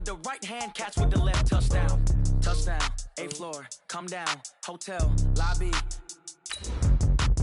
The right hand catch with the left, touchdown. Touchdown, A floor, come down, hotel, lobby.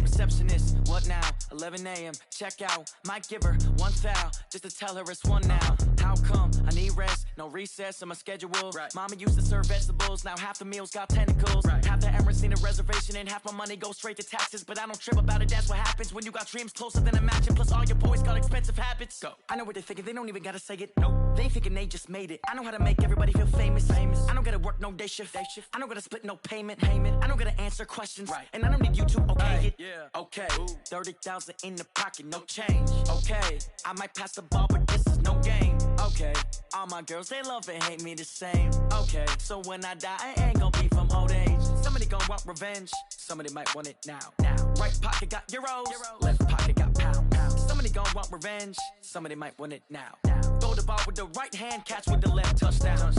Receptionist, what now? 11 a.m., check out. Might give her one foul, just to tell her it's one now. How come? I need rest, no recess in my schedule. Right. Mama used to serve vegetables, now half the meals got tentacles. Right. Half the Emirates need a reservation and half my money goes straight to taxes. But I don't trip about it, that's what happens when you got dreams closer than a mansion. Plus all your boys got expensive habits. Go. I know what they're thinking, they don't even gotta say it. Nope. They thinking they just made it. I know how to make everybody feel famous. I don't gotta work no day shift. I don't gotta split no payment. I don't gotta answer questions. Right. And I don't need you to okay it. Yeah. Okay. 30,000 in the pocket, no change. Okay. I might pass the ball, but this is no game. Okay. All my girls, they love and hate me the same. Okay. So when I die, I ain't gonna be from old age. Somebody gon' want revenge. Somebody might want it now. Right pocket got euros. Left pocket got pound. Somebody gon' want revenge. Somebody might want it now. Throw the ball with the right hand, catch with the left, touchdown.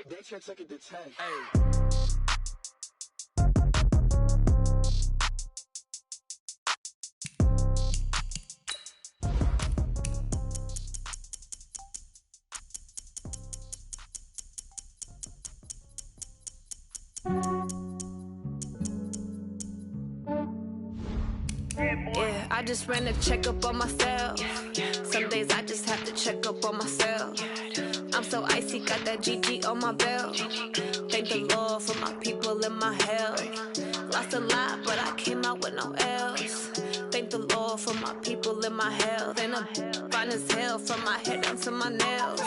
They can't take it to 10. Hey. Yeah, I just ran a checkup on myself. Some days I just have to check up on myself. I'm so icy, got that GG on my belt. Thank the Lord for my people in my health. Lost a lot, but I came out with no L's. Thank the Lord for my people in my health. And I'm fine as hell from my head down to my nails.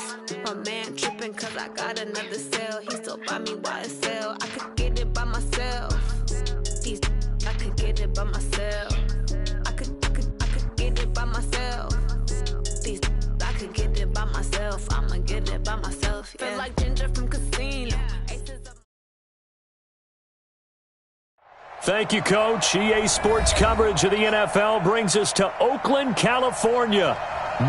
My man tripping cause I got another cell. He still buy me YSL. I could get it by myself. I could get it by myself. I could get it by myself. I could get it by myself. I'ma get it by myself. Yeah. Feel like Ginger from Casino. Thank you, Coach. EA Sports coverage of the NFL brings us to Oakland, California.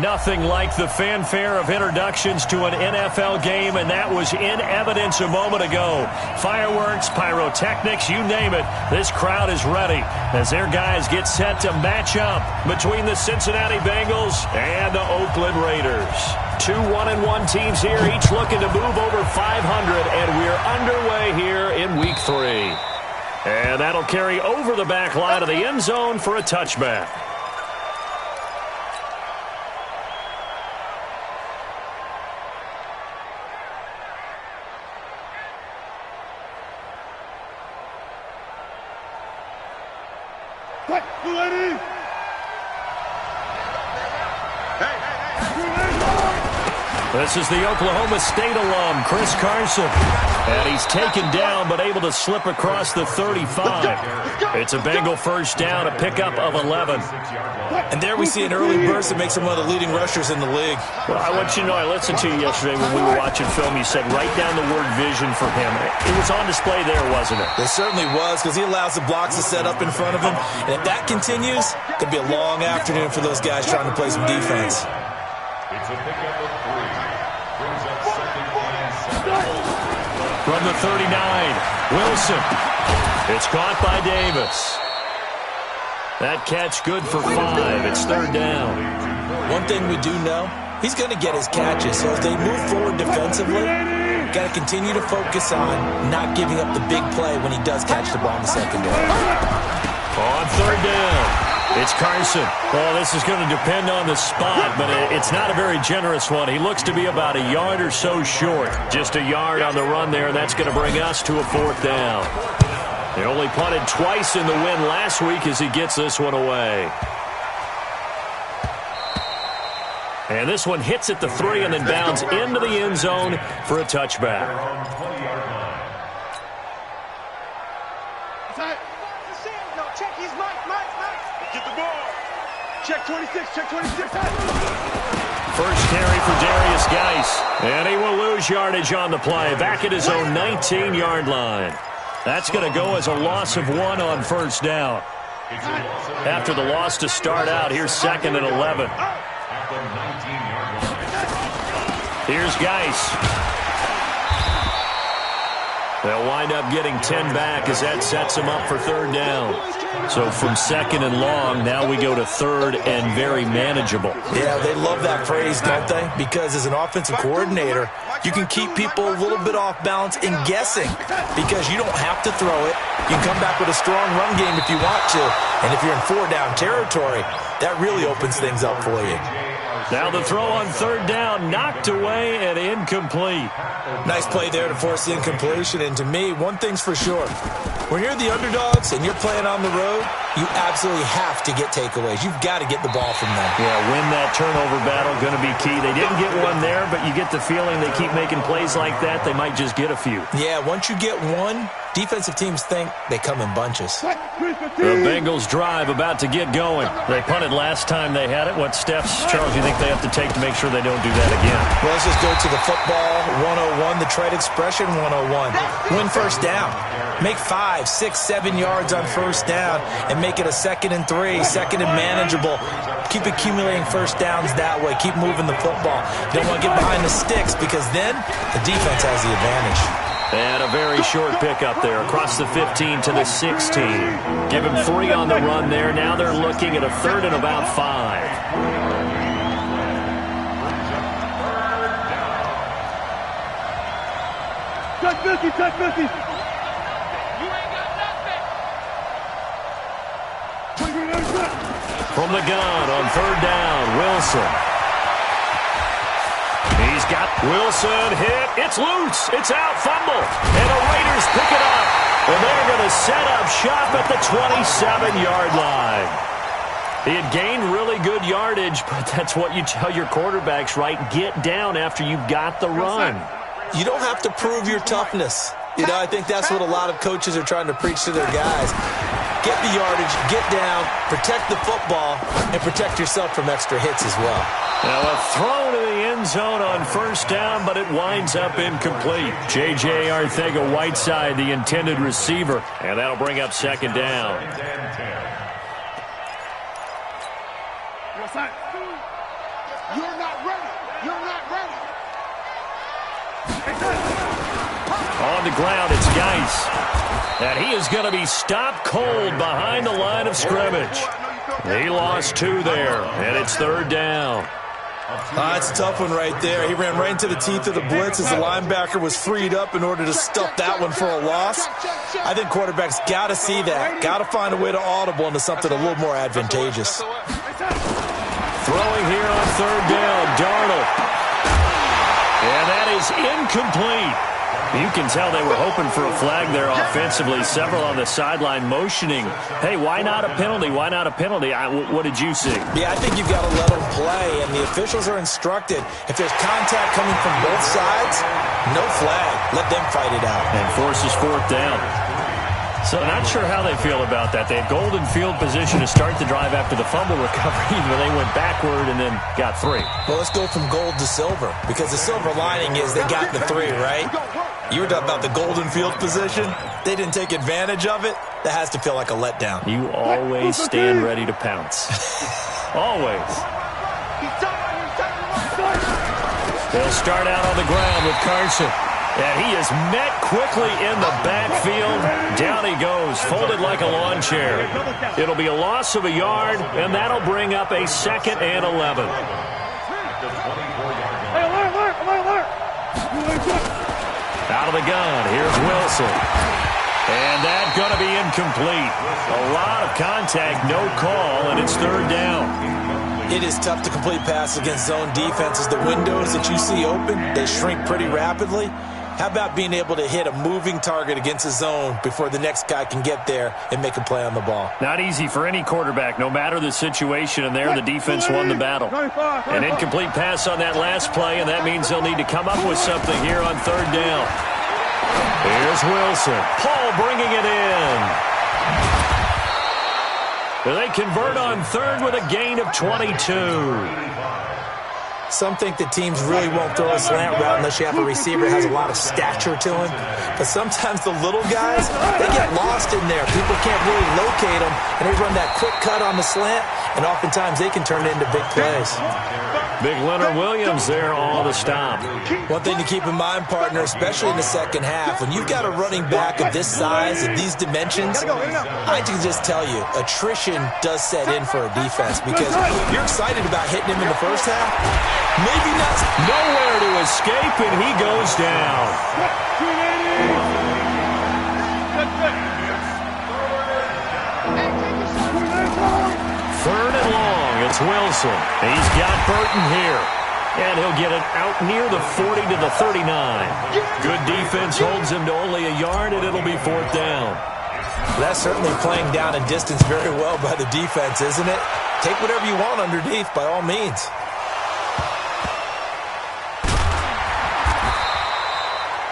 Nothing like the fanfare of introductions to an NFL game, and that was in evidence a moment ago. Fireworks, pyrotechnics, you name it. This crowd is ready as their guys get set to match up between the Cincinnati Bengals and the Oakland Raiders. Two 1-1 teams here, each looking to move over 500, and we're underway here in Week 3. And that'll carry over the back line of the end zone for a touchback. This is the Oklahoma State alum, Chris Carson. And he's taken down but able to slip across the 35. It's a Bengal first down, a pickup of 11. And there we see an early burst that makes him one of the leading rushers in the league. Well, I want you to know, I listened to you yesterday when we were watching film. You said write down the word vision for him. It was on display there, wasn't it? It certainly was, because he allows the blocks to set up in front of him. And if that continues, it could be a long afternoon for those guys trying to play some defense. It's a pickup of 3. Brings up 2nd and 7. From the 39, Wilson. It's caught by Davis. That catch good for 5. It's 3rd down. One thing we do know, he's going to get his catches. So as they move forward defensively, got to continue to focus on not giving up the big play when he does catch the ball in the secondary. On 3rd down. It's Carson. Well, this is going to depend on the spot, but it's not a very generous one. He looks to be about a yard or so short. Just a yard on the run there. That's going to bring us to a 4th down. They only punted twice in the win last week as he gets this one away. And this one hits at the 3 and then bounds into the end zone for a touchback. Check his Mike. Get the ball. Check 26, check 26. First carry for Darius Geis. And he will lose yardage on the play. Back at his own 19-yard line. That's going to go as a loss of 1 on 1st down. After the loss to start out, here's 2nd and 11. Here's Geis. They'll wind up getting 10 back as that sets him up for 3rd down. So from second and long, now we go to third and very manageable. Yeah, they love that phrase, don't they? Because as an offensive coordinator, you can keep people a little bit off balance and guessing because you don't have to throw it. You can come back with a strong run game if you want to. And if you're in four-down territory, that really opens things up for you. Now the throw on third down, knocked away and incomplete. Nice play there to force the incompletion. And to me, one thing's for sure. When you're the underdogs and you're playing on the road, you absolutely have to get takeaways. You've got to get the ball from them. Yeah, win that turnover battle, going to be key. They didn't get one there, but you get the feeling they keep making plays like that, they might just get a few. Yeah, once you get one, defensive teams think they come in bunches. The Bengals drive about to get going. They punted last time they had it. What steps, Charles, you think they have to take to make sure they don't do that again? Well, let's just go to the football 101, the trade expression 101. Win first down. Make 5, 6, 7 yards on first down and make it a 2nd and 3, 2nd and manageable. Keep accumulating first downs that way. Keep moving the football. You don't want to get behind the sticks because then the defense has the advantage. And a very short pickup there across the 15 to the 16. Give him 3 on the run there. Now they're looking at a 3rd and about 5. Touch 50, touch 50. From the gun on 3rd down, Wilson. He's got Wilson hit. It's loose. It's out. Fumble. And the Raiders pick it up. And they're going to set up shop at the 27-yard line. He had gained really good yardage, but that's what you tell your quarterbacks, right? Get down after you've got the run. You don't have to prove your toughness. You know, I think that's what a lot of coaches are trying to preach to their guys. Get the yardage, get down, protect the football, and protect yourself from extra hits as well. Now a throw to the end zone on first down, but it winds up incomplete. J.J. Arcega-Whiteside, the intended receiver, and that'll bring up 2nd down. You're not ready. You're not ready. On the ground, it's Geis. And he is going to be stopped cold behind the line of scrimmage. He lost 2 there, and it's 3rd down. That's a tough one right there. He ran right into the teeth of the blitz as the linebacker was freed up in order to stuff that one for a loss. I think quarterbacks got to see that. Got to find a way to audible into something a little more advantageous. Throwing here on 3rd down, Darnold. And that is incomplete. You can tell they were hoping for a flag there offensively. Several on the sideline motioning, hey, why not a penalty? Why not a penalty? What did you see? Yeah, I think you've got to let them play, and the officials are instructed. If there's contact coming from both sides, no flag. Let them fight it out. And forces 4th down. So not sure how they feel about that. They had golden field position to start the drive after the fumble recovery, but they went backward and then got 3. Well, let's go from gold to silver, because the silver lining is they got the 3, right? You were talking about the golden field position. They didn't take advantage of it. That has to feel like a letdown. You always stand ready to pounce. Always. They'll start out on the ground with Carson. And he is met quickly in the backfield. Down he goes, folded like a lawn chair. It'll be a loss of a yard, and that'll bring up a 2nd and 11. Out of the gun, here's Wilson. And that's going to be incomplete. A lot of contact, no call, and it's 3rd down. It is tough to complete passes against zone defenses. The windows that you see open, they shrink pretty rapidly. How about being able to hit a moving target against a zone before the next guy can get there and make a play on the ball? Not easy for any quarterback, no matter the situation, and there the defense won the battle. An incomplete pass on that last play, and that means they'll need to come up with something here on 3rd down. Here's Wilson. Paul bringing it in. They convert on 3rd with a gain of 22. Some think that teams really won't throw a slant route unless you have a receiver that has a lot of stature to him. But sometimes the little guys, they get lost in there. People can't really locate them, and they run that quick cut on the slant, and oftentimes they can turn it into big plays. Big Leonard Williams there on the stop. One thing to keep in mind, partner, especially in the second half, when you've got a running back of this size and these dimensions, I can just tell you, attrition does set in for a defense because you're excited about hitting him in the first half. Maybe not. Nowhere to escape, and he goes down. Third and long. It's Wilson. He's got Burton here. And he'll get it out near the 40 to the 39. Good defense holds him to only a yard, and it'll be fourth down. That's certainly playing down and distance very well by the defense, isn't it? Take whatever you want underneath, by all means.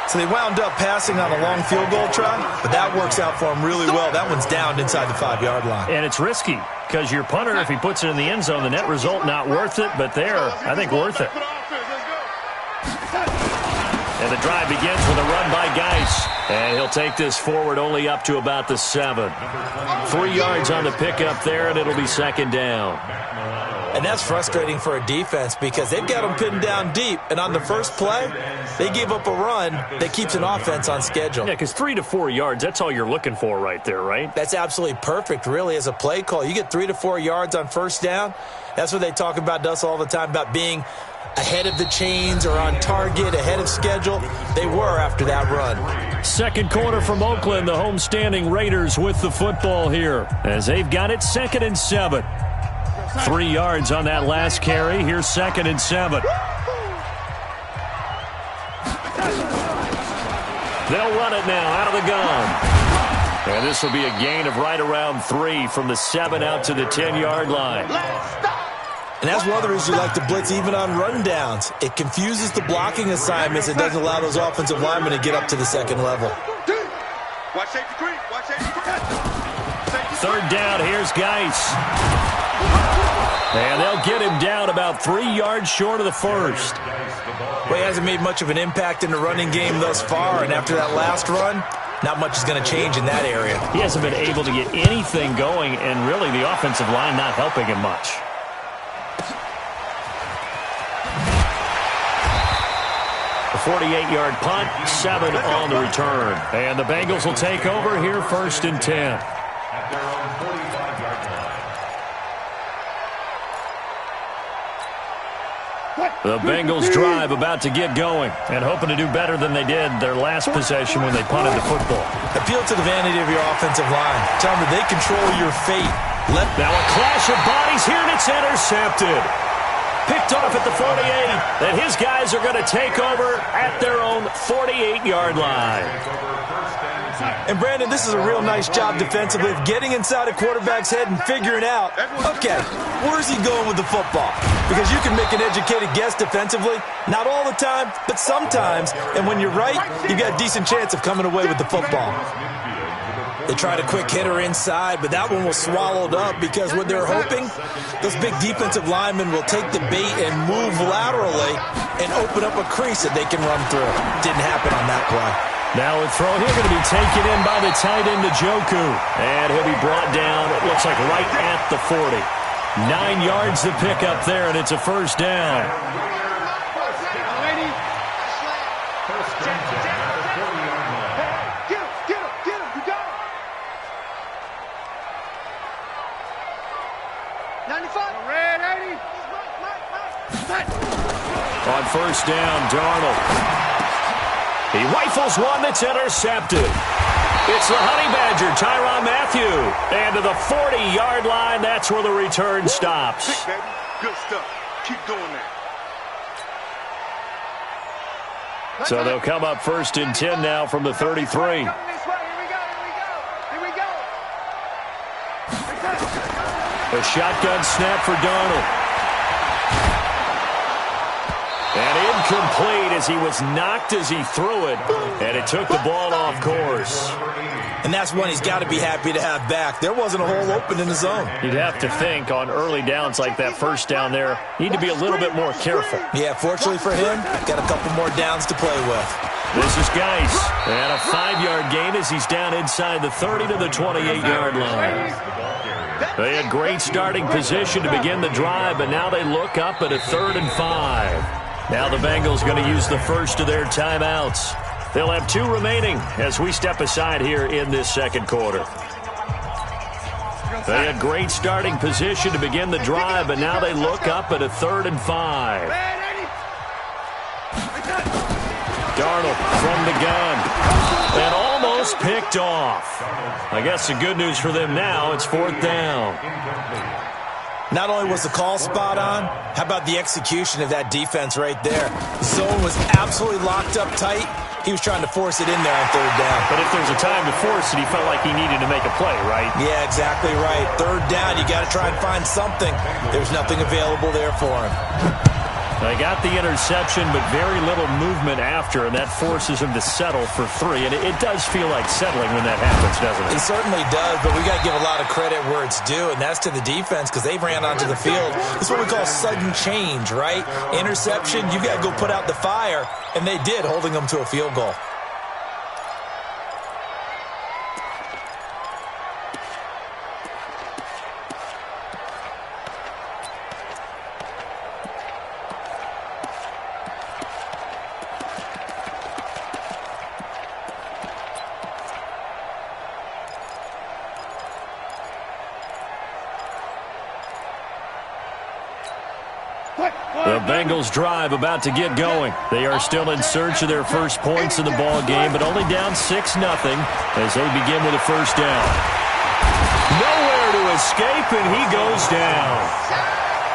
So they wound up passing on a long field goal try, but that works out for them really well. That one's down inside the 5-yard line. And it's risky because your punter, if he puts it in the end zone, the net result not worth it, but there, I think worth it. And the drive begins with a run by Geis. And he'll take this forward only up to about the 7. 3 yards on the pickup there, and it'll be second down. And that's frustrating for a defense because they've got them pinned down deep. And on the first play, they give up a run that keeps an offense on schedule. Yeah, because 3 to 4 yards, that's all you're looking for right there, right? That's absolutely perfect, really, as a play call. You get 3 to 4 yards on first down. That's what they talk about to us all the time, about being ahead of the chains or on target, ahead of schedule. They were after that run. Second quarter from Oakland, the homestanding Raiders with the football here as they've got it 2nd and 7. 3 yards on that last carry. Here's 2nd and 7. They'll run it now out of the gun. And this will be a gain of right around 3 from the 7 out to the 10-yard line. And that's one of the reasons you like to blitz even on rundowns. It confuses the blocking assignments. It doesn't allow those offensive linemen to get up to the second level. Watch safety creep. Watch safety creep. Third down. Here's Geis. And they'll get him down about 3 yards short of the first. Well, he hasn't made much of an impact in the running game thus far. And after that last run, not much is going to change in that area. He hasn't been able to get anything going, and really the offensive line not helping him much. A 48-yard punt, 7 on the return. And the Bengals will take over here 1st and 10. The Bengals drive about to get going and hoping to do better than they did their last possession when they punted the football. Appeal to the vanity of your offensive line. Tell them that they control your fate. Now a clash of bodies here, and it's intercepted. Picked off at the 48, and his guys are going to take over at their own 48-yard line. And, Brandon, this is a real nice job defensively of getting inside a quarterback's head and figuring out, okay, where's he going with the football? Because you can make an educated guess defensively. Not all the time, but sometimes. And when you're right, you've got a decent chance of coming away with the football. They tried a quick hitter inside, but that one was swallowed up because what they're hoping, those big defensive linemen will take the bait and move laterally and open up a crease that they can run through. Didn't happen on that play. Now a throw here going to be taken in by the tight end, Njoku. And he'll be brought down, it looks like right at the 40. 9 yards to pick up there, and it's a first down. On first down, Darnold. He rifles one that's intercepted. It's the Honey Badger, Tyrann Mathieu. And to the 40-yard line, that's where the return stops. Good stuff. Keep doing that. So they'll come up 1st and 10 now from the 33. A shotgun snap for Darnold. And incomplete as he was knocked as he threw it. And it took the ball off course. And that's one he's got to be happy to have back. There wasn't a hole open in the zone. You'd have to think on early downs like that first down there, need to be a little bit more careful. Yeah, fortunately for him, got a couple more downs to play with. This is Geis. And a 5-yard gain as he's down inside the 30 to the 28-yard line. They had great starting position to begin the drive, but now they look up at a 3rd and 5. Now the Bengals going to use the first of their timeouts. They'll have 2 remaining as we step aside here in this second quarter. They had great starting position to begin the drive, but now they look up at a 3rd and 5. Darnold from the gun. And almost picked off. I guess the good news for them now, it's 4th down. Not only was the call spot on, how about the execution of that defense right there? The zone was absolutely locked up tight. He was trying to force it in there on 3rd down. But if there's a time to force it, he felt like he needed to make a play, right? Yeah, exactly right. 3rd down, you got to try and find something. There's nothing available there for him. They got the interception, but very little movement after, and that forces him to settle for 3. And it does feel like settling when that happens, doesn't it? It certainly does, but we got to give a lot of credit where it's due, and that's to the defense because they ran onto the field. This is what we call sudden change, right? Interception, you got to go put out the fire, and they did, holding them to a field goal. The Bengals drive about to get going. They are still in search of their first points in the ball game, but only down 6-0 as they begin with a 1st down. Nowhere to escape, and he goes down.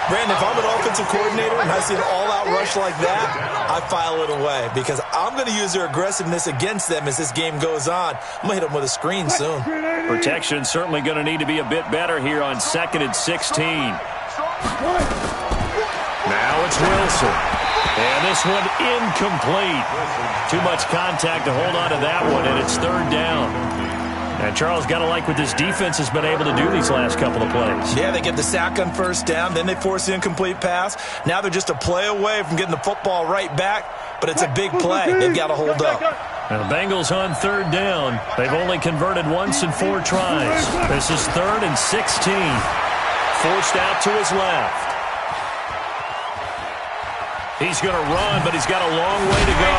Brandon, if I'm an offensive coordinator and I see an all-out rush like that, I file it away because I'm going to use their aggressiveness against them as this game goes on. I'm going to hit them with a screen soon. Protection certainly going to need to be a bit better here on 2nd and 16. Now it's Wilson. And this one incomplete. Too much contact to hold on to that one, and it's 3rd down. And Charles, got to like what this defense has been able to do these last couple of plays. Yeah, they get the sack on 1st down, then they force the incomplete pass. Now they're just a play away from getting the football right back, but it's a big play. They've got to hold up. Now the Bengals on 3rd down. They've only converted once in 4 tries. This is 3rd and 16. Forced out to his left. He's going to run, but he's got a long way to go.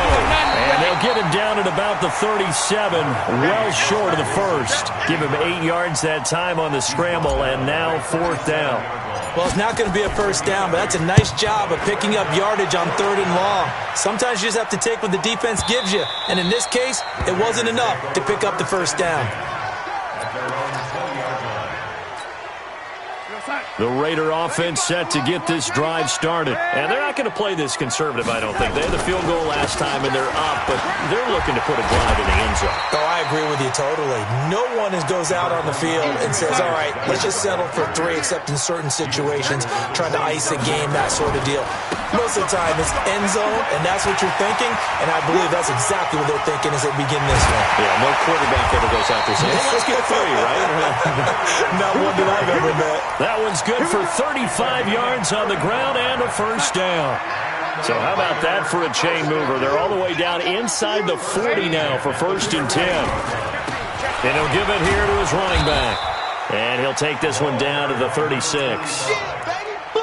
And they'll get him down at about the 37, well short of the 1st. Give him 8 yards that time on the scramble, and now 4th down. Well, it's not going to be a 1st down, but that's a nice job of picking up yardage on 3rd and long. Sometimes you just have to take what the defense gives you. And in this case, it wasn't enough to pick up the 1st down. The Raider offense set to get this drive started. And they're not going to play this conservative, I don't think. They had the field goal last time, and they're up, but they're looking to put a drive in the end zone. Oh, I agree with you totally. No one goes out on the field and says, all right, let's just settle for 3, except in certain situations, trying to ice a game, that sort of deal. Most of the time, it's end zone, and that's what you're thinking, and I believe that's exactly what they're thinking as they begin this one. Yeah, no quarterback ever goes out there saying, hey, let's get 3, right? Not one that I've ever met. That one's good for 35 yards on the ground and a 1st down. So how about that for a chain mover? They're all the way down inside the 40 now for 1st and 10. And he'll give it here to his running back. And he'll take this one down to the 36.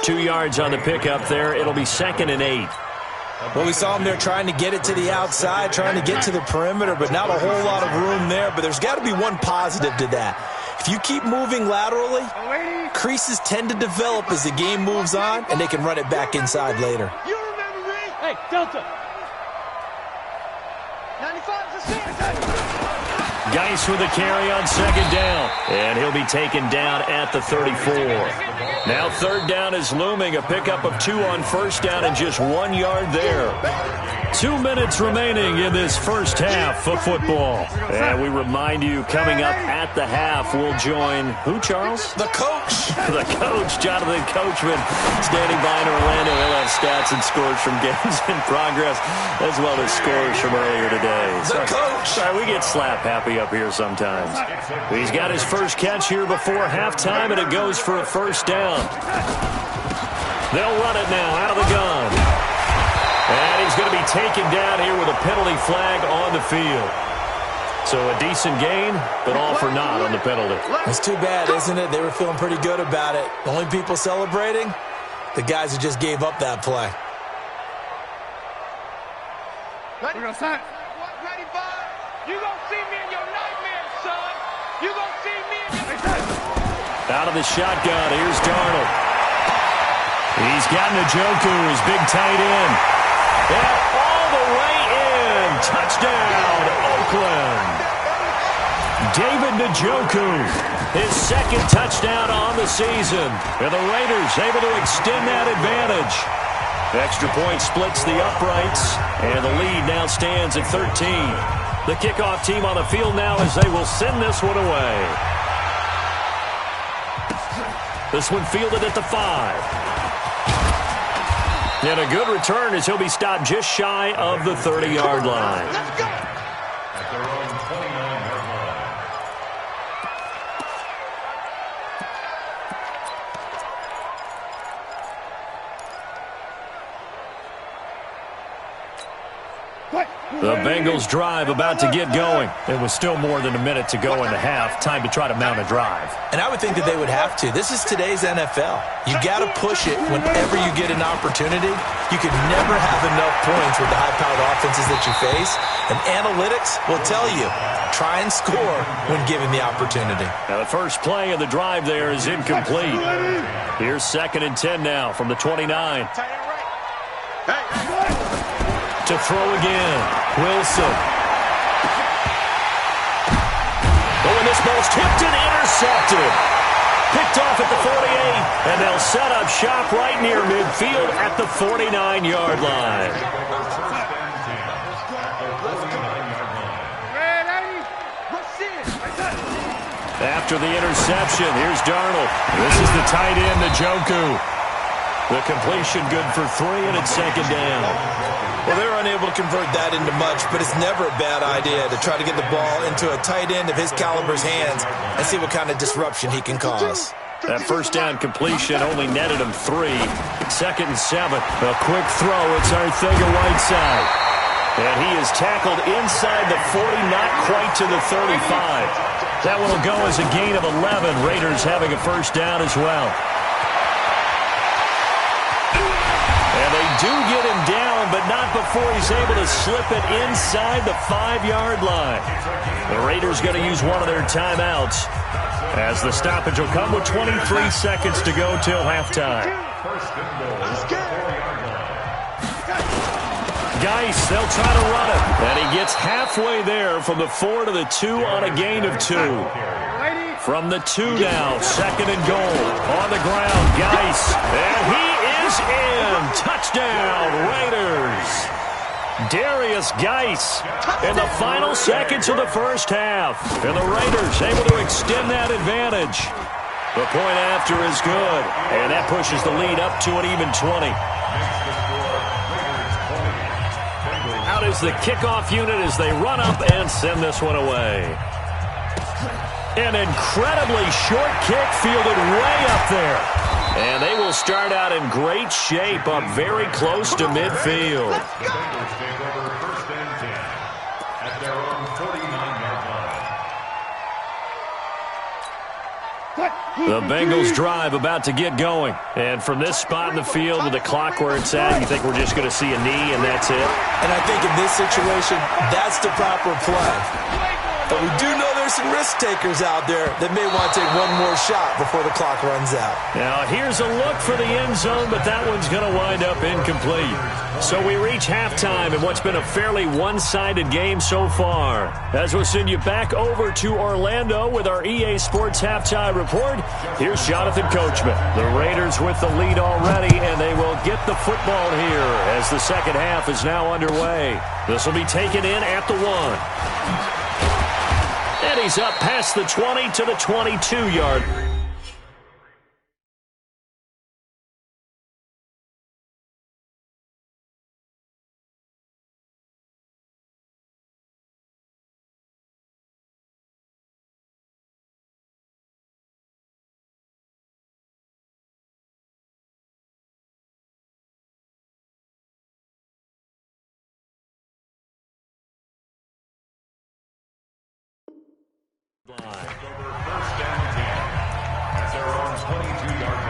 2 yards on the pickup there. It'll be 2nd and 8. Well, we saw him there trying to get it to the outside, trying to get to the perimeter, but not a whole lot of room there. But there's got to be one positive to that. If you keep moving laterally, creases tend to develop as the game moves on, and they can run it back inside later. You remember me? Hey, Delta. 95 to 6. Geis with a carry on 2nd down. And he'll be taken down at the 34. Now 3rd down is looming. A pickup of 2 on 1st down and just 1 yard there. 2 minutes remaining in this first half of football. And we remind you, coming up at the half, we'll join who, Charles? The coach. The coach, Jonathan Coachman, standing by in Orlando. He'll have stats and scores from games in progress, as well as scores from earlier today. The coach. Sorry, we get slap happy up here sometimes. He's got his first catch here before halftime, and it goes for a 1st down. They'll run it now out of the gun. And he's going to be taken down here with a penalty flag on the field. So a decent gain, but all for naught on the penalty. It's too bad, isn't it? They were feeling pretty good about it. The only people celebrating, the guys who just gave up that play. We're gonna sign. Ready, five. You gonna see me in your nightmares, son. You gonna see me in your... Out of the shotgun, here's Darnold. He's got Njoku, his big tight end. And all the way in. Touchdown, Oakland. David Njoku, his second touchdown on the season. And the Raiders able to extend that advantage. Extra point splits the uprights, and the lead now stands at 13. The kickoff team on the field now as they will send this one away. This one fielded at the 5. And a good return as he'll be stopped just shy of the 30-yard line. Let's go. At their own 29-yard line. The Bengals drive about to get going. It was still more than a minute to go in the half. Time to try to mount a drive. And I would think that they would have to. This is today's NFL. You got to push it whenever you get an opportunity. You could never have enough points with the high-powered offenses that you face. And analytics will tell you, try and score when given the opportunity. Now the first play of the drive there is incomplete. Here's 2nd and 10 now from the 29. To throw again, Wilson. Oh, and this ball's tipped and intercepted. Picked off at the 48, and they'll set up shop right near midfield at the 49-yard line. After the interception, here's Darnold. This is the tight end, Njoku. The completion good for 3, and it's 2nd down. Well, they're unable to convert that into much, but it's never a bad idea to try to get the ball into a tight end of his caliber's hands and see what kind of disruption he can cause. That first down completion only netted him 3. 2nd and 7. A quick throw. It's Arcega-Whiteside. And he is tackled inside the 40, not quite to the 35. That one will go as a gain of 11. Raiders having a first down as well. And they do get him down, but not before he's able to slip it inside the 5-yard line. The Raiders going to use one of their timeouts as the stoppage will come with 23 seconds to go till halftime. Geis, they'll try to run it. And he gets halfway there from the 4 to the 2 on a gain of 2. From the 2 now, 2nd and goal. On the ground, Geis. And he is in. Touchdown, Raiders. Darius Geis in the final seconds of the first half. And the Raiders able to extend that advantage. The point after is good. And that pushes the lead up to an even 20. Out is the kickoff unit as they run up and send this one away. An incredibly short kick fielded way up there. And they will start out in great shape up very close to midfield. The Bengals drive about to get going. And from this spot in the field with the clock where it's at, you think we're just going to see a knee and that's it? And I think in this situation, that's the proper play. But we do know there's some risk takers out there that may want to take one more shot before the clock runs out. Now here's a look for the end zone, but that one's going to wind up incomplete. So we reach halftime in what's been a fairly one-sided game so far. As we'll send you back over to Orlando with our EA Sports Halftime Report, here's Jonathan Coachman. The Raiders with the lead already, and they will get the football here as the second half is now underway. This will be taken in at the 1. And he's up past the 20 to the 22-yard First down 10 at their own 22-yard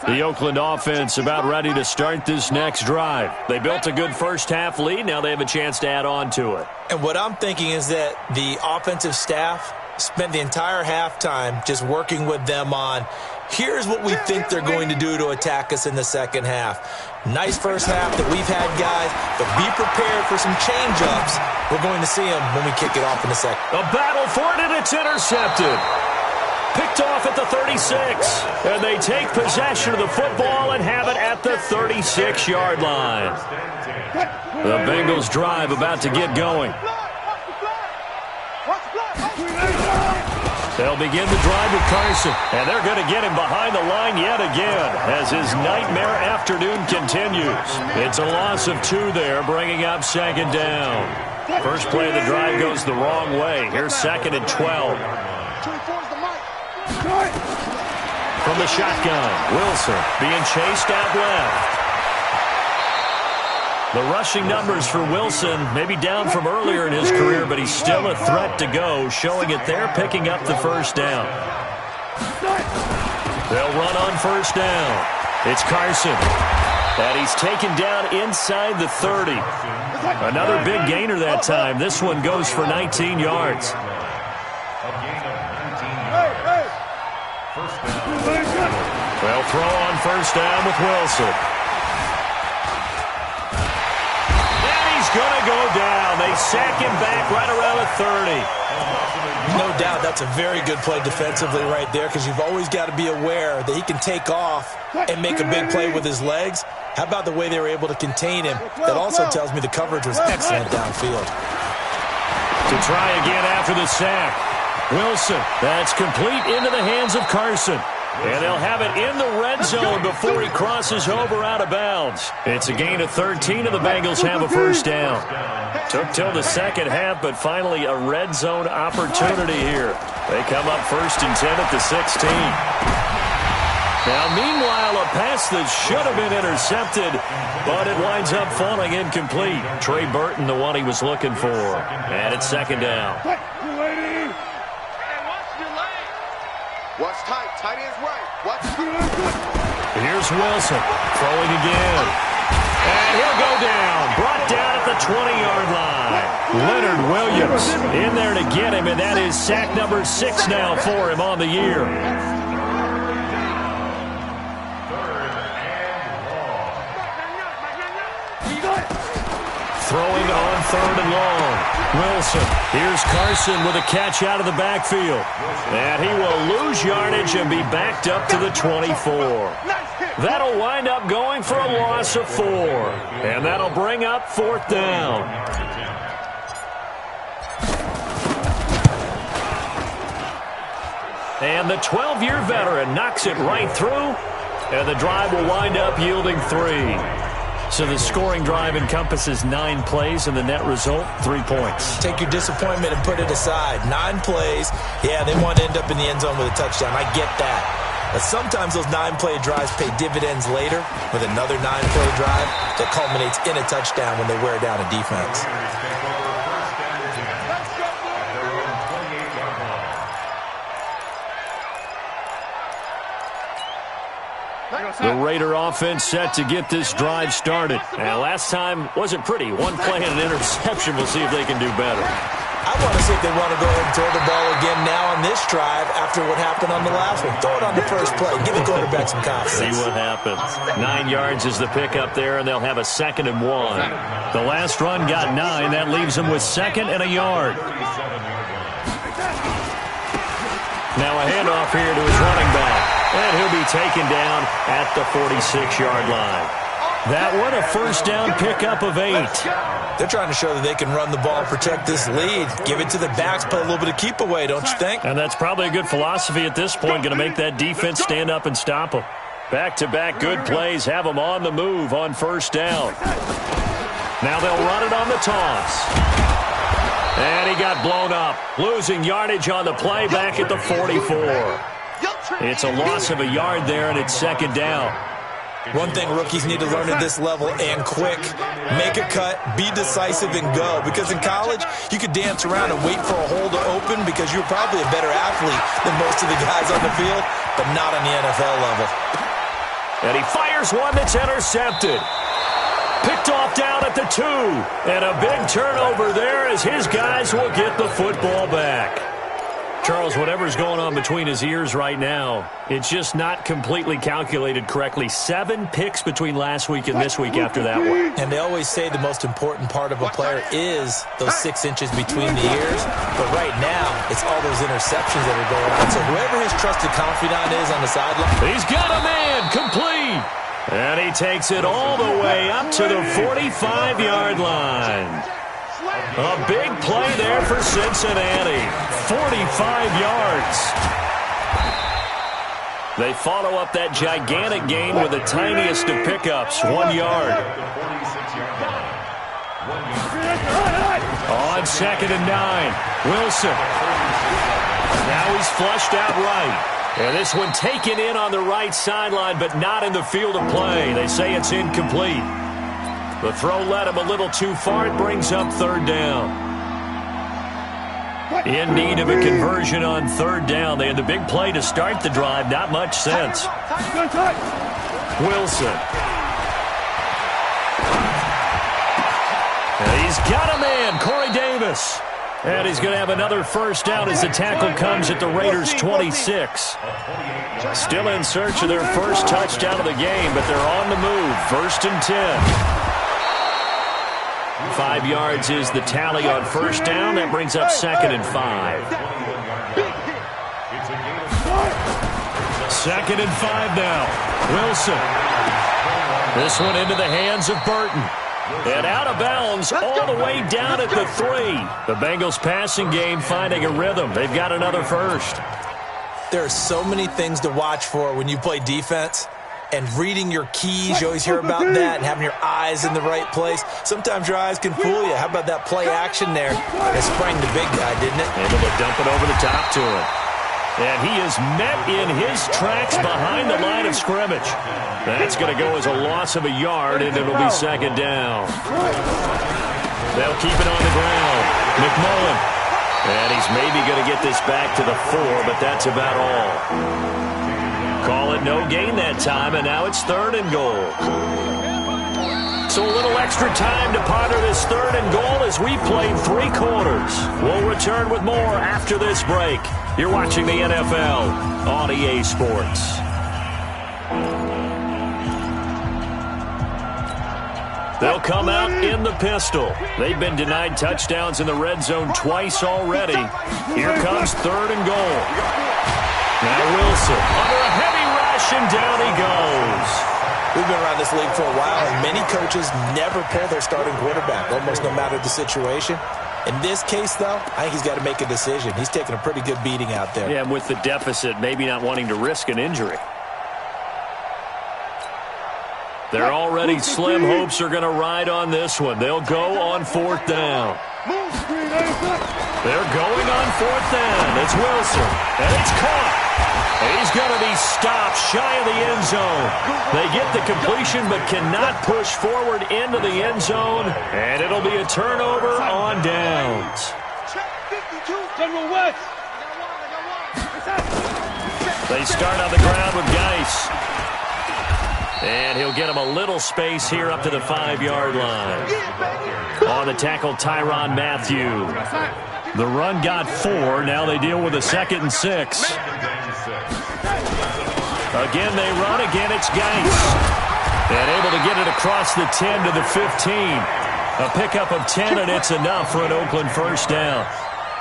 line. The Oakland offense about ready to start this next drive. They built a good first-half lead. Now they have a chance to add on to it. And what I'm thinking is that the offensive staff spent the entire halftime just working with them on, here's what we think they're going to do to attack us in the second half. Nice first half that we've had, guys, but be prepared for some change-ups. We're going to see them when we kick it off in a second. A battle for it, and it's intercepted. Picked off at the 36, and they take possession of the football and have it at the 36-yard line. The Bengals drive about to get going. They'll begin the drive with Carson, and they're going to get him behind the line yet again as his nightmare afternoon continues. It's a loss of 2 there, bringing up second down. First play of the drive goes the wrong way. Here's second and 12. From the shotgun, Wilson being chased out left. The rushing numbers for Wilson maybe down from earlier in his career, but he's still a threat to go, showing it there, picking up the first down. They'll run on first down. It's Carson. And he's taken down inside the 30. Another big gainer that time. This one goes for 19 yards. They'll throw on first down with Wilson. Going to go down. They sack him back right around the 30. No doubt that's a very good play defensively right there, because you've always got to be aware that he can take off and make a big play with his legs. How about the way they were able to contain him? That also tells me the coverage was excellent downfield. To try again after the sack. Wilson, that's complete into the hands of Carson. And they'll have it in the red zone before he crosses over out of bounds. It's a gain of 13, and the Bengals have a first down. Took till the second half, but finally a red zone opportunity here. They come up first and 10 at the 16. Now, meanwhile, a pass that should have been intercepted, but it winds up falling incomplete. Trey Burton, the one he was looking for. And it's second down. Watch tight. Tight ends right. Watch. Here's Wilson throwing again. And he'll go down. Brought down at the 20-yard line. Leonard Williams in there to get him, and that is sack number 6 now for him on the year. Throwing on third and long. Wilson, here's Carson with a catch out of the backfield. And he will lose yardage and be backed up to the 24. That'll wind up going for a loss of 4. And that'll bring up fourth down. And the 12-year veteran knocks it right through. And the drive will wind up yielding 3. So the scoring drive encompasses 9 plays, and the net result, 3 points. Take your disappointment and put it aside. 9 plays. Yeah, they want to end up in the end zone with a touchdown. I get that. But sometimes those 9-play drives pay dividends later with another 9-play drive that culminates in a touchdown when they wear down a defense. The Raider offense set to get this drive started. And last time wasn't pretty. 1 play and an interception. We'll see if they can do better. I want to see if they want to go ahead and throw the ball again now on this drive after what happened on the last one. Throw it on the first play. Give the quarterback some confidence. See what happens. 9 yards is the pickup there, and they'll have a 2nd and 1. The last run got 9. That leaves them with 2nd and a yard. Now a handoff here to his running back. And he'll be taken down at the 46-yard line. That one, a first down pickup of 8. They're trying to show that they can run the ball, protect this lead. Give it to the backs, put a little bit of keep away, don't you think? And that's probably a good philosophy at this point, going to make that defense stand up and stop them. Back-to-back good plays have them on the move on first down. Now they'll run it on the toss. And he got blown up, losing yardage on the play back at the 44. It's a loss of a yard there, and it's 2nd down. One thing rookies need to learn at this level, and quick, make a cut, be decisive, and go. Because in college, you could dance around and wait for a hole to open because you're probably a better athlete than most of the guys on the field, but not on the NFL level. And he fires one that's intercepted. Picked off down at the 2. And a big turnover there as his guys will get the football back. Charles, whatever's going on between his ears right now, it's just not completely calculated correctly. 7 picks between last week and this week after that one. And they always say the most important part of a player is those 6 inches between the ears. But right now, it's all those interceptions that are going on. So whoever his trusted confidant is on the sideline. He's got a man complete. And he takes it all the way up to the 45-yard line. A big play there for Cincinnati. 45 yards. They follow up that gigantic gain with the tiniest of pickups, 1 yard. On 2nd and 9, Wilson. Now he's flushed out right. And this one taken in on the right sideline, but not in the field of play. They say it's incomplete. The throw led him a little too far. It brings up 3rd down. In need of a conversion on 3rd down. They had the big play to start the drive. Not much sense. Wilson. And he's got a man, Corey Davis. And he's going to have another 1st down as the tackle comes at the Raiders' 26. Still in search of their first touchdown of the game, but they're on the move. 1st and 10. 5 yards is the tally on 1st down. That brings up 2nd and 5. 2nd and 5 now. Wilson. This one into the hands of Burton. And out of bounds all the way down at the 3. The Bengals passing game finding a rhythm. They've got another 1st. There are so many things to watch for when you play defense. And reading your keys, you always hear about that, and having your eyes in the right place. Sometimes your eyes can fool you. How about that play action there? It sprang the big guy, didn't it? Able to dump it over the top to him. And he is met in his tracks behind the line of scrimmage. That's going to go as a loss of a yard, and it'll be 2nd down. They'll keep it on the ground. McMullen. And he's maybe going to get this back to the 4, but that's about all. Call it no gain that time, and now it's 3rd and goal. So a little extra time to ponder this 3rd and goal as we played 3 quarters. We'll return with more after this break. You're watching the NFL on EA Sports. They'll come out in the pistol. They've been denied touchdowns in the red zone twice already. Here comes 3rd and goal. Now Wilson under a heavy rush, and down he goes. We've been around this league for a while, and many coaches never pull their starting quarterback, almost no matter the situation. In this case, though, I think he's got to make a decision. He's taking a pretty good beating out there. Yeah, and with the deficit, maybe not wanting to risk an injury. Their already slim hopes are going to ride on this one. They'll go on 4th down. They're going on 4th down. It's Wilson, and it's caught. He's going to be stopped shy of the end zone. They get the completion but cannot push forward into the end zone, and it'll be a turnover on downs. They start on the ground with Geis. And he'll get him a little space here up to the 5-yard line. On the tackle, Tyrann Mathieu. The run got 4. Now they deal with a 2nd and 6. Again, they run. Again, it's Geis. And able to get it across the 10 to the 15. A pickup of 10, and it's enough for an Oakland 1st down.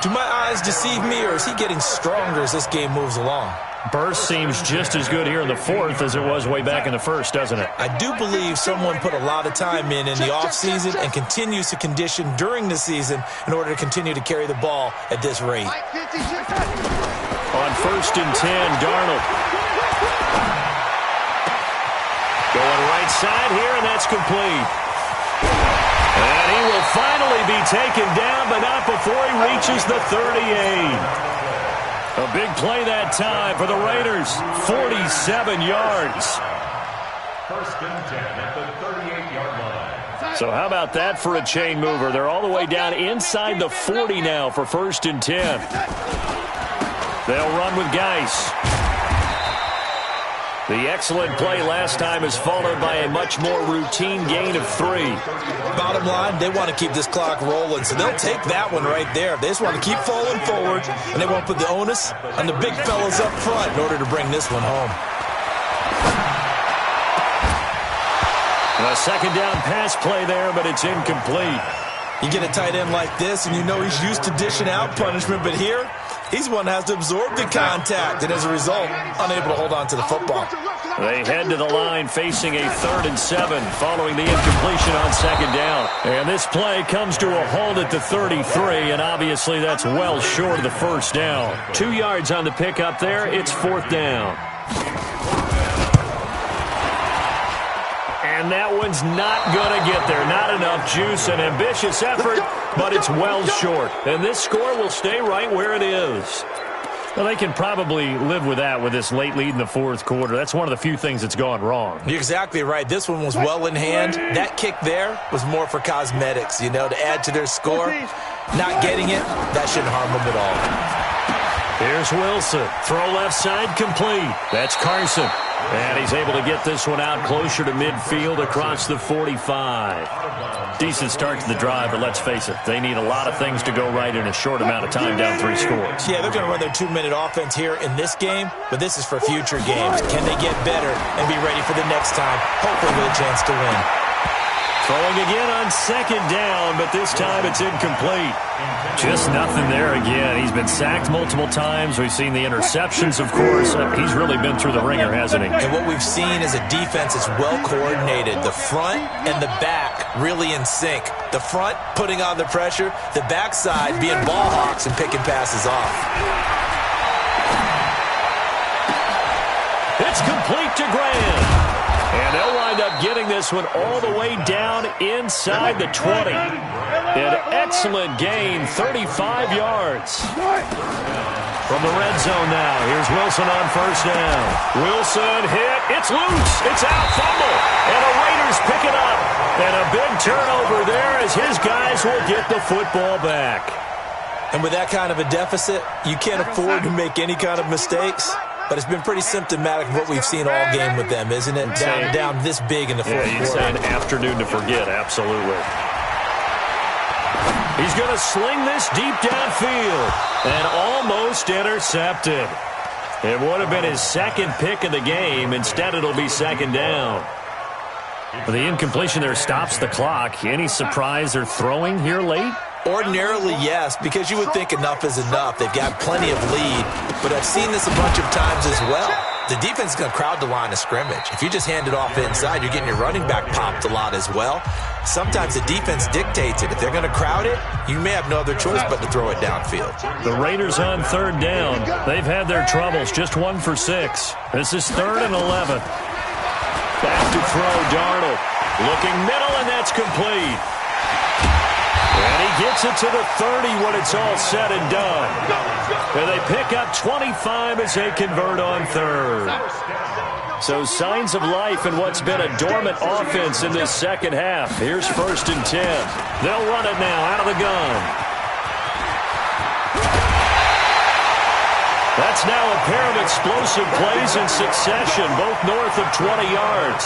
Do my eyes deceive me, or is he getting stronger as this game moves along? Burst seems just as good here in the 4th as it was way back in the 1st, doesn't it? I do believe someone put a lot of time in the offseason and continues to condition during the season in order to continue to carry the ball at this rate. On 1st and 10, Darnold. Going right side here, and that's complete. And he will finally be taken down, but not before he reaches the 38. A big play that time for the Raiders. 47 yards. First and 10 at the 38-yard line. So how about that for a chain mover? They're all the way down inside the 40 now for first and 10. They'll run with Geis. The excellent play last time is followed by a much more routine gain of 3. Bottom line, they want to keep this clock rolling, so they'll take that one right there. They just want to keep falling forward, and they won't put the onus on the big fellas up front in order to bring this one home. A second down pass play there, but it's incomplete. You get a tight end like this, and you know he's used to dishing out punishment, but here, he's one that has to absorb the contact, and as a result, unable to hold on to the football. They head to the line facing a 3rd and 7 following the incompletion on second down. And this play comes to a halt at the 33, and obviously that's well short of the first down. 2 yards on the pickup there. It's 4th down. And that one's not going to get there. Not enough juice. An ambitious effort, but it's well short. And this score will stay right where it is. Well, they can probably live with that with this late lead in the 4th quarter. That's one of the few things that's gone wrong. You're exactly right. This one was well in hand. That kick there was more for cosmetics, you know, to add to their score. Not getting it, that shouldn't harm them at all. Here's Wilson. Throw left side complete. That's Carson. And he's able to get this one out closer to midfield across the 45. Decent start to the drive, but let's face it, they need a lot of things to go right in a short amount of time down 3 scores. Yeah, they're going to run their 2-minute offense here in this game, but this is for future games. Can they get better and be ready for the next time, hopefully with a chance to win? Throwing again on second down, but this time it's incomplete. Just nothing there again. He's been sacked multiple times. We've seen the interceptions, of course. He's really been through the ringer, hasn't he? And what we've seen is a defense that's well coordinated. The front and the back really in sync. The front putting on the pressure, the backside being ball hawks and picking passes off. It's complete to Graham. And they'll wind up getting this one all the way down inside the 20. An excellent gain, 35 yards. From the red zone now, here's Wilson on first down. Wilson hit, it's loose, it's out, fumble. And the Raiders pick it up. And a big turnover there as his guys will get the football back. And with that kind of a deficit, you can't afford to make any kind of mistakes. But it's been pretty symptomatic of what we've seen all game with them, isn't it? Down this big in the 4th quarter. You'd say an afternoon to forget, absolutely. He's going to sling this deep downfield and almost intercepted. It would have been his 2nd pick of the game. Instead, it'll be 2nd down. The incompletion there stops the clock. Any surprise they're throwing here late? Ordinarily, yes, because you would think enough is enough. They've got plenty of lead, but I've seen this a bunch of times as well. The defense is going to crowd the line of scrimmage. If you just hand it off inside, you're getting your running back popped a lot as well. Sometimes the defense dictates it. If they're going to crowd it, you may have no other choice but to throw it downfield. The Raiders on 3rd down. They've had their troubles, just 1 for 6. This is 3rd and 11. Back to throw, Darnold. Looking middle, and that's complete. And he gets it to the 30 when it's all said and done. And they pick up 25 as they convert on 3rd. So signs of life in what's been a dormant offense in this second half. Here's 1st and 10. They'll run it now out of the gun. That's now a pair of explosive plays in succession, both north of 20 yards.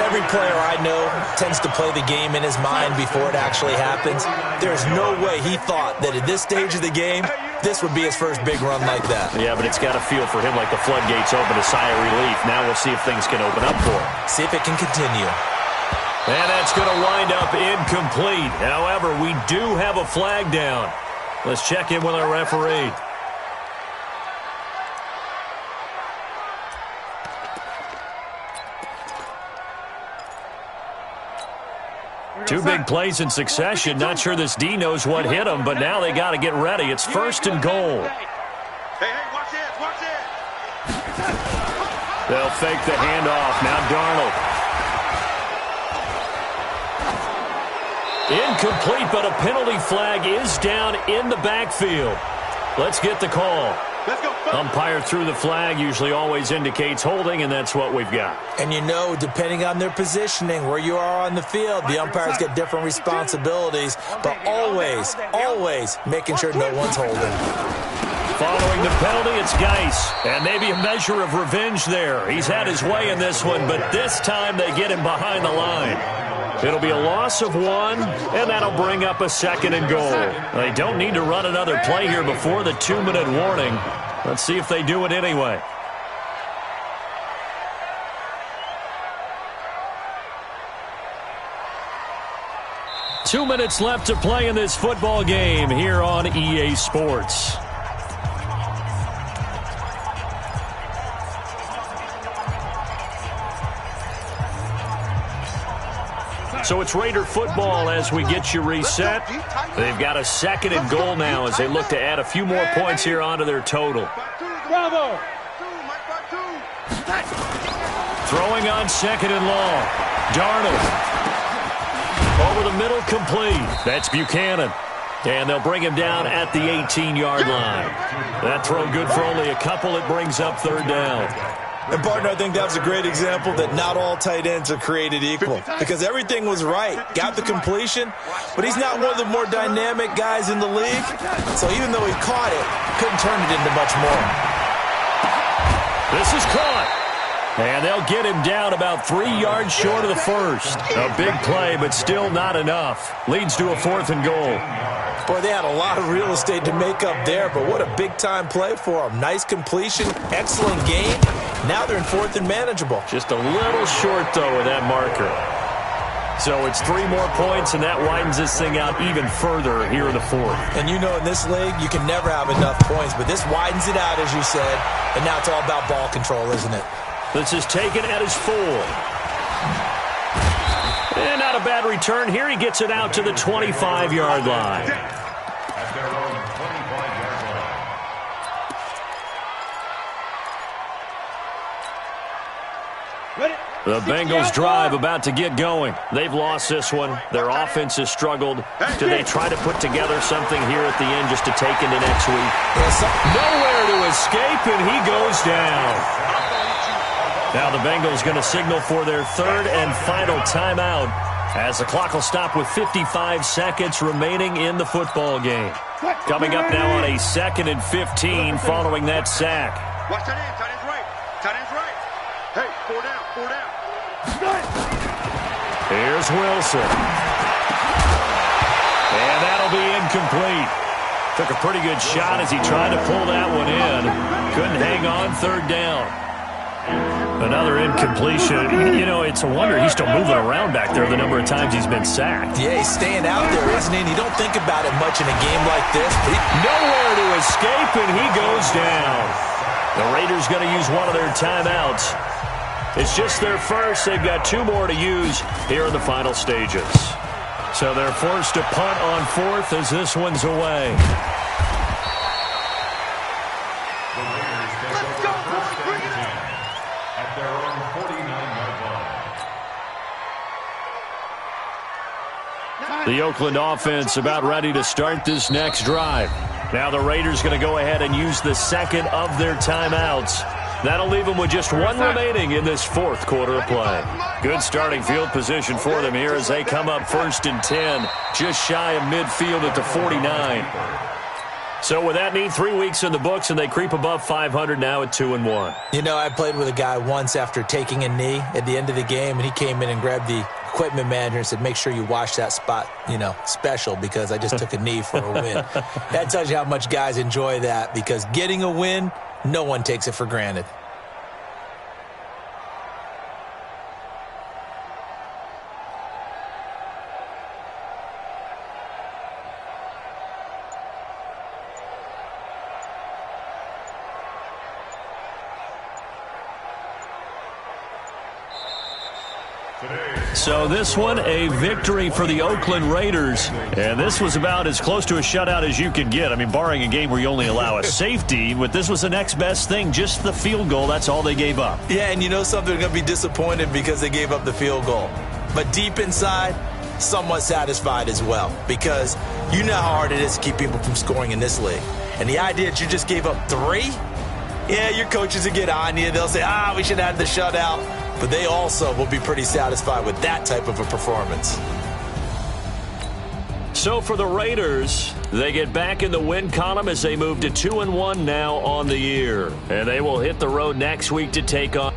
Every player I know tends to play the game in his mind before it actually happens. There's no way he thought that at this stage of the game, this would be his first big run like that. Yeah, but it's got to feel for him like the floodgates open, a sigh of relief. Now we'll see if things can open up for him. See if it can continue. And that's going to wind up incomplete. However, we do have a flag down. Let's check in with our referee. Two big plays in succession. Not sure this D knows what hit him, but now they got to get ready. It's 1st and goal. Hey, watch this, watch this. They'll fake the handoff. Now Darnold. Incomplete, but a penalty flag is down in the backfield. Let's get the call. Umpire threw the flag, usually always indicates holding, and that's what we've got. And you know, depending on their positioning, where you are on the field, the umpires get different responsibilities, but always making sure no one's holding. Following the penalty, it's Geis, and maybe a measure of revenge there. He's had his way in this one, but this time they get him behind the line. It'll be a loss of 1, and that'll bring up a 2nd and goal. They don't need to run another play here before the 2-minute warning. Let's see if they do it anyway. Two minutes left to play in this football game here on EA Sports. So it's Raider football as we get you reset. They've got a 2nd and goal now as they look to add a few more points here onto their total. Bravo! Throwing on 2nd and long. Darnold. Over the middle, complete. That's Buchanan. And they'll bring him down at the 18-yard line. That throw good for only a couple. It brings up 3rd down. And, partner, I think that's a great example that not all tight ends are created equal because everything was right. Got the completion, but he's not one of the more dynamic guys in the league. So even though he caught it, couldn't turn it into much more. This is caught. And they'll get him down about 3 yards short of the first. A big play, but still not enough. Leads to a 4th and goal. Boy, they had a lot of real estate to make up there, but what a big-time play for them. Nice completion, excellent game. Now they're in 4th and manageable. Just a little short, though, with that marker. So it's 3 more points, and that widens this thing out even further here in the 4th. And you know in this league, you can never have enough points, but this widens it out, as you said, and now it's all about ball control, isn't it? This is taken at his 4. And not a bad return here. He gets it out to the 25-yard line. At their own 25-yard line. The Bengals drive about to get going. They've lost this one. Their offense has struggled. Do they try to put together something here at the end just to take into next week? Nowhere to escape, and he goes down. Now the Bengals going to signal for their 3rd and final timeout as the clock will stop with 55 seconds remaining in the football game. Coming up now on a 2nd and 15 following that sack. Watch that end. Tight end's right. Tight end's right. Hey, 4 down. 4 down. Here's Wilson. And that'll be incomplete. Took a pretty good shot as he tried to pull that one in. Couldn't hang on 3rd down. Another incompletion. You know, it's a wonder he's still moving around back there the number of times he's been sacked. Yeah, he's staying out there, isn't he? And you don't think about it much in a game like this. Nowhere to escape, and he goes down. The Raiders going to use one of their timeouts. It's just their first. They've got 2 more to use here in the final stages. So they're forced to punt on 4th as this one's away. The Oakland offense about ready to start this next drive. Now the Raiders going to go ahead and use the 2nd of their timeouts. That'll leave them with just 1 remaining in this 4th quarter of play. Good starting field position for them here as they come up 1st and 10, just shy of midfield at the 49. So with that neat 3 weeks in the books, and they creep above 500 now at 2-1. You know, I played with a guy once after taking a knee at the end of the game, and he came in and grabbed the equipment manager and said, make sure you wash that spot, you know, special because I just took a knee for a win. That tells you how much guys enjoy that because getting a win, no one takes it for granted. So this one, a victory for the Oakland Raiders. And this was about as close to a shutout as you could get. I mean, barring a game where you only allow a safety, but this was the next best thing, just the field goal. That's all they gave up. Yeah, and you know something, they're going to be disappointed because they gave up the field goal. But deep inside, somewhat satisfied as well because you know how hard it is to keep people from scoring in this league. And the idea that you just gave up 3, yeah, your coaches will get on you. They'll say, we should have the shutout. But they also will be pretty satisfied with that type of a performance. So for the Raiders, they get back in the win column as they move to 2-1 now on the year. And they will hit the road next week to take on.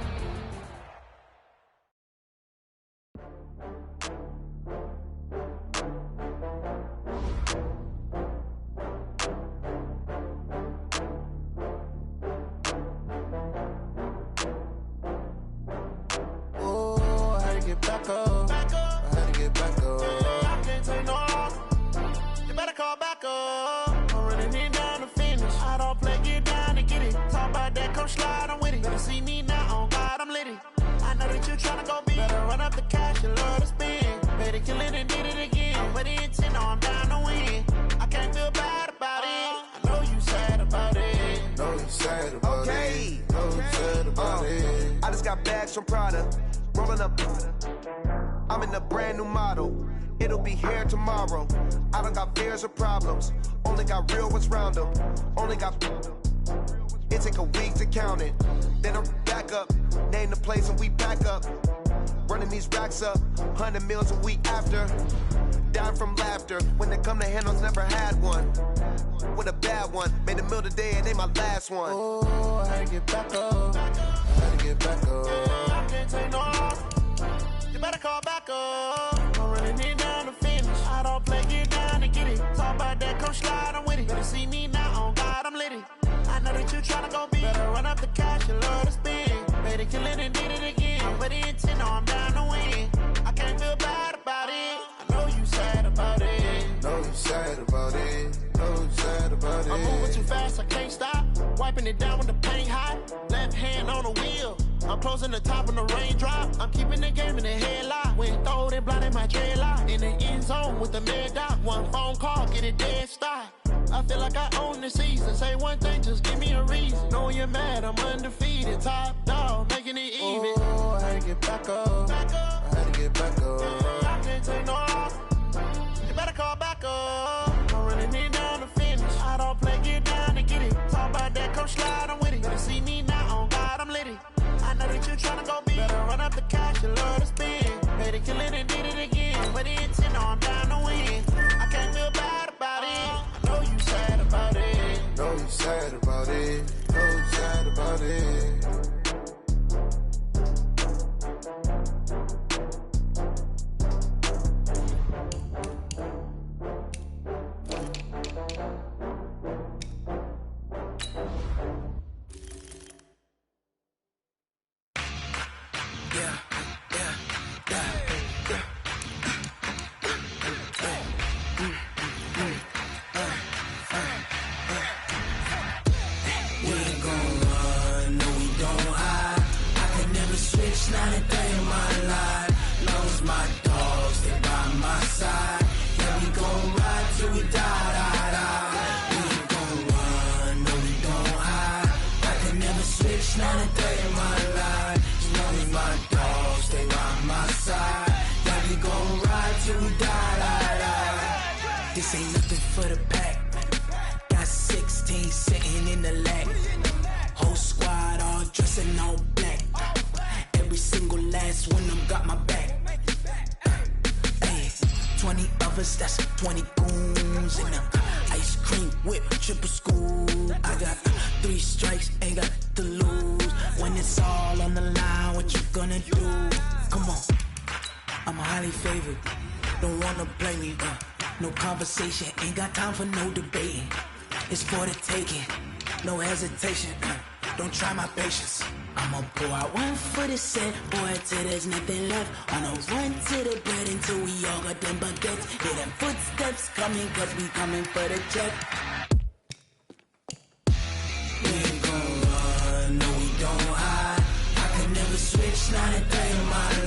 I'm in a brand new model. It'll be here tomorrow. I don't got fears or problems. Only got real ones round them. Only got. It take a week to count it. Then I'm back up. Name the place and we back up. Running these racks up. 100 meals a week after. Dying from laughter. When they come to handles, never had one. With a bad one. Made a meal today and ain't my last one. Oh, I had to get back up. I had to get back up. I can't take no. You better call back up. I'm running it down to finish. I don't play, get down to get it. Talk about that, come slide, I'm with it. Better see me now, on God, I'm lit it. I know that you tryna go big. Better run up the cash, you love to spend. Made it, kill it, and did it again. But the intent, no, I'm down to win. I can't feel bad about it. I know you sad about it. Know you sad about it. Know you sad about it. I'm moving too fast, I can't stop. Wiping it down with the paint hot. Left hand on the wheel. I'm closing the top on the raindrop. I'm keeping the game in the headlock. When throwed and blinded my dreadlock. In the end zone with the mad dot. One phone call, get it dead stop. I feel like I own the season. Say one thing, just give me a reason. Know you're mad, I'm undefeated. Top dog, making it even. Oh, I had to get back up. I had to get back up. I can't take no off. You better call back up. I'm running it down to finish. I don't play, get down to get it. Talk about that, come slide, I'm with it. Better see me now, on God, I'm lit it. I know that you tryna go big. Better run up the cash, you love to spend. Made it, kill it, and did it again. But the intent, no, I'm down to win. I can't feel bad about it. I know you sad about it. Know you sad about it. Know you sad about it. This ain't nothing for the pack. Got 16 sitting in the lag. Whole squad all dressed in all black. Every single last one of them got my back. Hey, 20 of us, that's 20 goons in them. Ice cream whip, triple scoop. I got 3 strikes, ain't got to lose. When it's all on the line, what you gonna do? Come on, I'm highly favored. Don't wanna play me, no conversation, ain't got time for no debating. It's for the taking, no hesitation. Don't try my patience. I'ma pour out one for the set, boy, till there's nothing left. On a run to the bread until we all got them baguettes. Hear them footsteps coming, cause we coming for the check. We ain't gon' run, no we don't hide. I could never switch, not a day in my life.